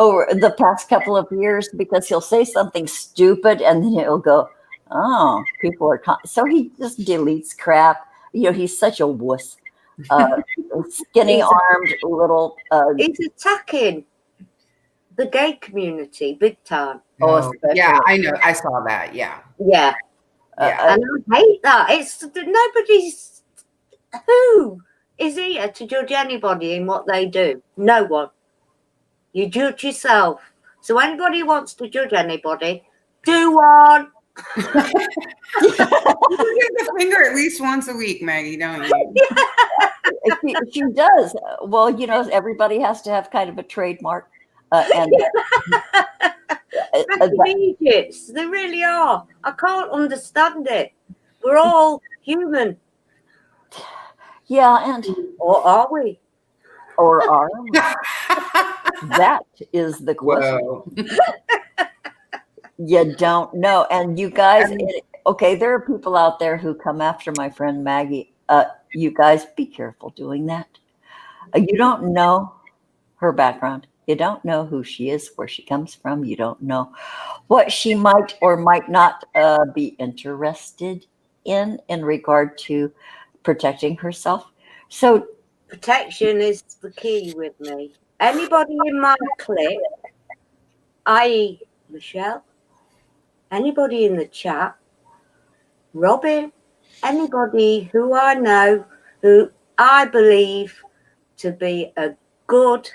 over the past couple of years, because he'll say something stupid and then he'll go, oh, people are so he just deletes crap. You know, he's such a wuss. Skinny armed little He's attacking the gay community big time. Yeah, I know. I saw that. Yeah. And I hate that. It's nobody's. Who is here to judge anybody in what they do? No one. You judge yourself. So anybody who wants to judge anybody, do one. You give the finger at least once a week, Maggie, don't you? she does. Well, you know, everybody has to have kind of a trademark, and Fucking idiots. They really are. I can't understand it. We're all human. Yeah, and Or are we? or are we? That is the question. Whoa. You don't know. And you guys, okay, there are people out there who come after my friend Maggie. You guys, be careful doing that. You don't know her background. You don't know who she is, where she comes from. You don't know what she might or might not be interested in regard to protecting herself. So Protection is the key with me. Anybody in my clique, i.e. Michelle, anybody in the chat, Robin, anybody who I know, who I believe to be a good,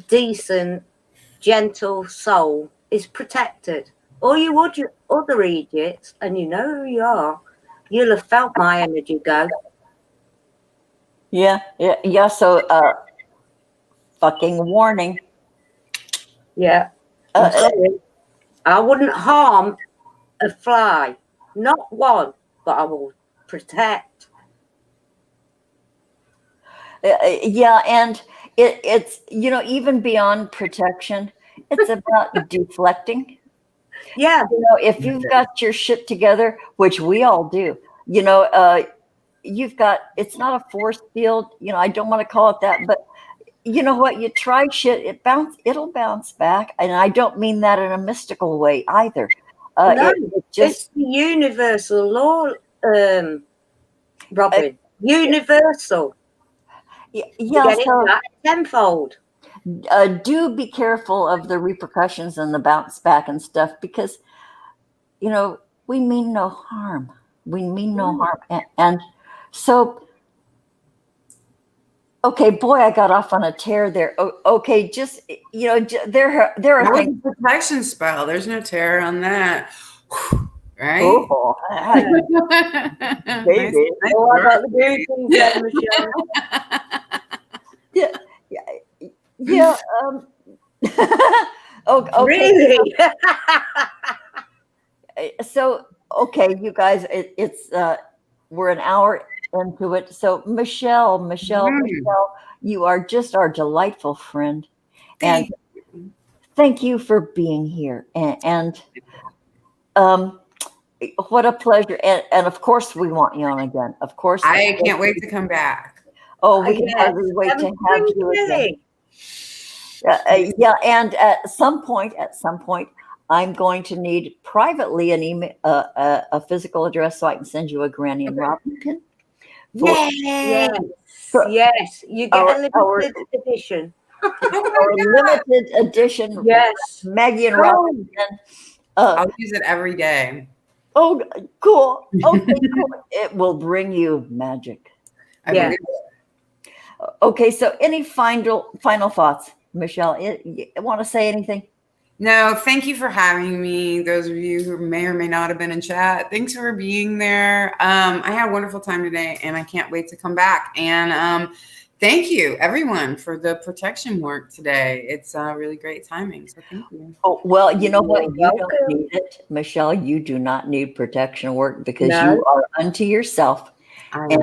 decent, gentle soul is protected. All you other idiots, and you know who you are, you'll have felt my energy go. yeah. So fucking warning. Yeah. I'm sorry. I wouldn't harm a fly, not one, but I will protect. Yeah, and it's even beyond protection, it's about deflecting. Yeah. If you've got your shit together, which we all do, you've got, it's not a force field. I don't want to call it that, but you know what? You try shit, it'll bounce back, and I don't mean that in a mystical way either. No, it just it's the universal law, Robin. Universal. yeah. Get it So back tenfold. do be careful of the repercussions and the bounce back and stuff, because we mean no harm. We mean no harm, and so okay, boy, I got off on a tear there. Okay, just there are That was things. a protection spell. There's no terror on that. Right? Oh, baby. Nice Oh, I work. got the beauty there, Michelle. Yeah. Okay. Really? So okay, you guys, it's we're an hour into it. So Michelle, you are just our delightful friend, and thank you for being here. And what a pleasure. And of course, we want you on again. Of course, I can't wait to come back. Oh, we can Yes. hardly wait to have you again. Really? Yeah, and at some point, I'm going to need privately an email, a physical address, so I can send you a Granny and Robin pin. Yes. For Yes. You get our- a limited edition. Our limited edition, Yes. Maggie and Robin pin. I'll use it every day. Oh, cool. Okay, cool. It will bring you magic. I Yeah. believe it. Okay, so any final thoughts, Michelle? You want to say anything? No, thank you for having me. Those of you who may or may not have been in chat, thanks for being there. I had a wonderful time today, and I can't wait to come back. And thank you, everyone, for the protection work today. It's really great timing. So thank you. Oh, well, you know what? You're You don't welcome. need it, Michelle. You do not need protection work, because No. you are unto yourself. I And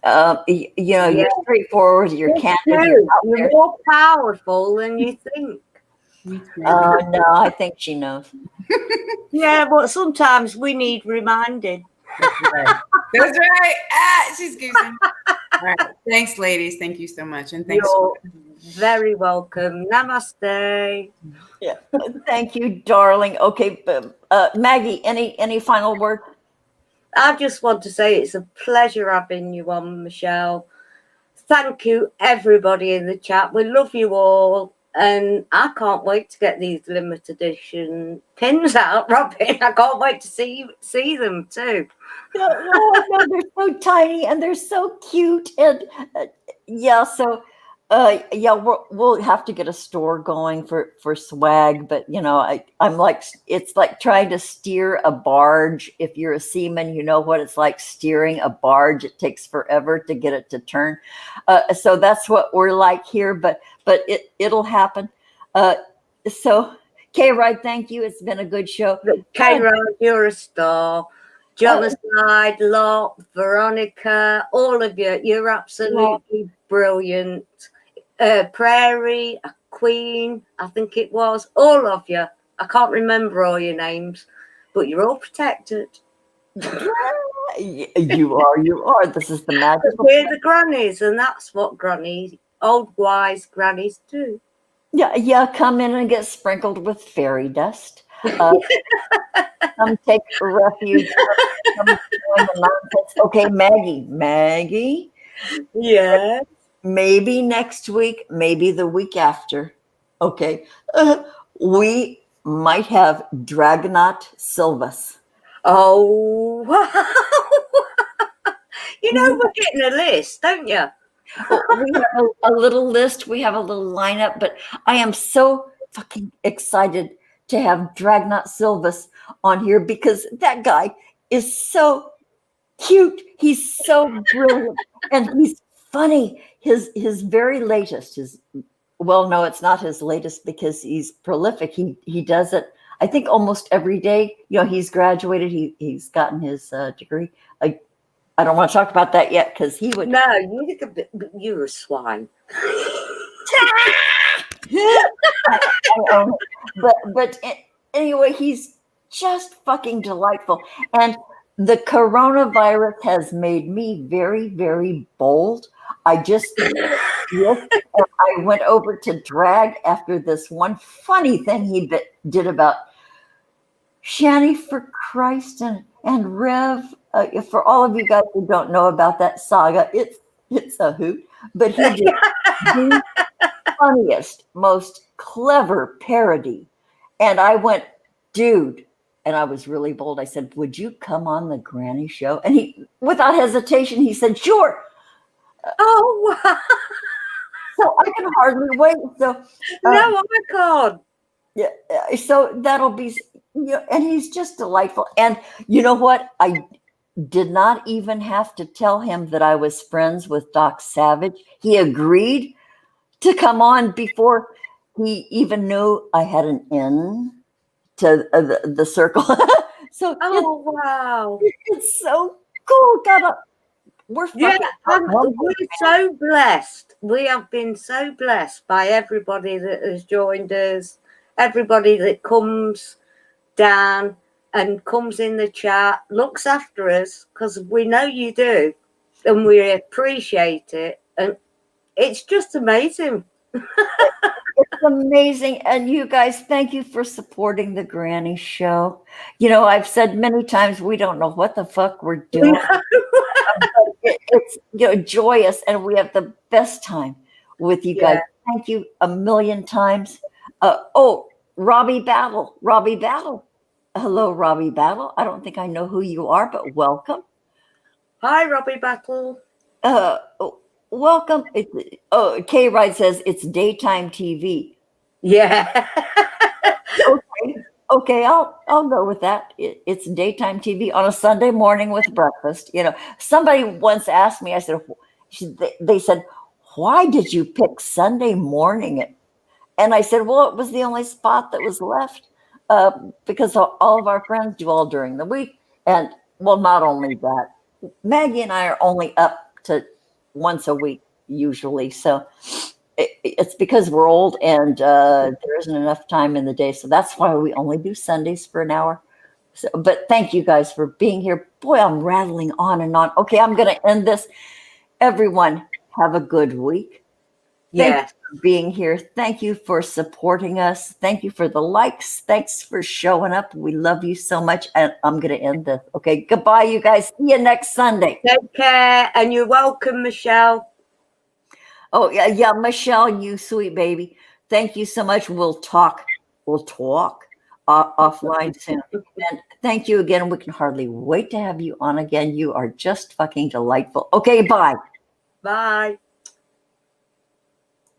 know. you're straightforward. You're candid. You're out there. You're more powerful than you think. No, I think she knows. Yeah, but sometimes we need reminding. That's right. That's right. She's goosing. All right. Thanks, ladies. Thank you so much. And thanks. You're very welcome. Namaste. Yeah. Thank you, darling. Okay, Maggie, any final word? I just want to say it's a pleasure having you on, Michelle. Thank you, everybody in the chat. We love you all. And I can't wait to get these limited edition pins out, Robin. I can't wait to see them too. No, they're so tiny and they're so cute. And so we'll have to get a store going for swag. But I'm like, it's like trying to steer a barge. If you're a seaman, you know what it's like steering a barge. It takes forever to get it to turn. So that's what we're like here. But it'll happen. So, K-Ride, thank you. It's been a good show. K-Rod, you're a star. Jonathan, Lot, Veronica, all of you, you're absolutely brilliant. Prairie, Queen, I think it was, all of you. I can't remember all your names, but you're all protected. You are. This is the magic. We're the grannies, and that's what grannies, old wise grannies do. Yeah, come in and get sprinkled with fairy dust. Come take refuge. Come join the nonsense. Okay, Maggie. Yeah. Maybe next week, maybe the week after. Okay, we might have Dragonot Silvus. Oh, wow. You know, we're getting a list, don't you? We have a little list, we have a little lineup, but I am so fucking excited to have Dragonot Silvus on here because that guy is so cute. He's so brilliant and he's funny. His very latest no, it's not his latest because he's prolific. He does it, I think, almost every day. You know, he's graduated. He's gotten his degree. I don't want to talk about that yet because he would. No, you're a swine. But anyway, he's just fucking delightful. And the coronavirus has made me very, very bold. I went over to drag after this one funny thing he did about Shani, for Christ, and Rev. For all of you guys who don't know about that saga, it's a hoot. But he did the funniest, most clever parody. And I went, dude, and I was really bold. I said, would you come on the Granny Show? And he, without hesitation, he said, sure. Oh, wow. So I can hardly wait. So no, oh my God. Yeah, so that'll be, and he's just delightful. And you know what? I did not even have to tell him that I was friends with Doc Savage. He agreed to come on before he even knew I had an in to the circle. So wow, it's so cool. We're so blessed. We have been so blessed by everybody that has joined us, everybody that comes down and comes in the chat, looks after us, because we know you do, and we appreciate it. And it's just amazing. It's amazing. And you guys, thank you for supporting the Granny Show. You know, I've said many times, we don't know what the fuck we're doing. It's joyous, and we have the best time with you guys. Thank you a million times. Robbie Battle. Hello, Robbie Battle. I don't think I know who you are, but welcome. Hi, Robbie Battle. Welcome. K-Ride says it's daytime TV. Yeah. Okay, I'll go with that. It's daytime TV on a Sunday morning with breakfast. You know, somebody once asked me, I said, they said, why did you pick Sunday morning? And I said, well, it was the only spot that was left because all of our friends do all during the week. And well, not only that, Maggie and I are only up to once a week usually. So it's because we're old and there isn't enough time in the day. So that's why we only do Sundays for an hour. So, but thank you guys for being here. Boy, I'm rattling on and on. Okay, I'm going to end this. Everyone, have a good week. Thank you for being here. Thank you for supporting us. Thank you for the likes. Thanks for showing up. We love you so much. And I'm going to end this. Okay, goodbye, you guys. See you next Sunday. Take care. And you're welcome, Michelle. Oh, yeah, Michelle, you sweet baby. Thank you so much. We'll talk offline soon. And thank you again. We can hardly wait to have you on again. You are just fucking delightful. Okay, bye. Bye.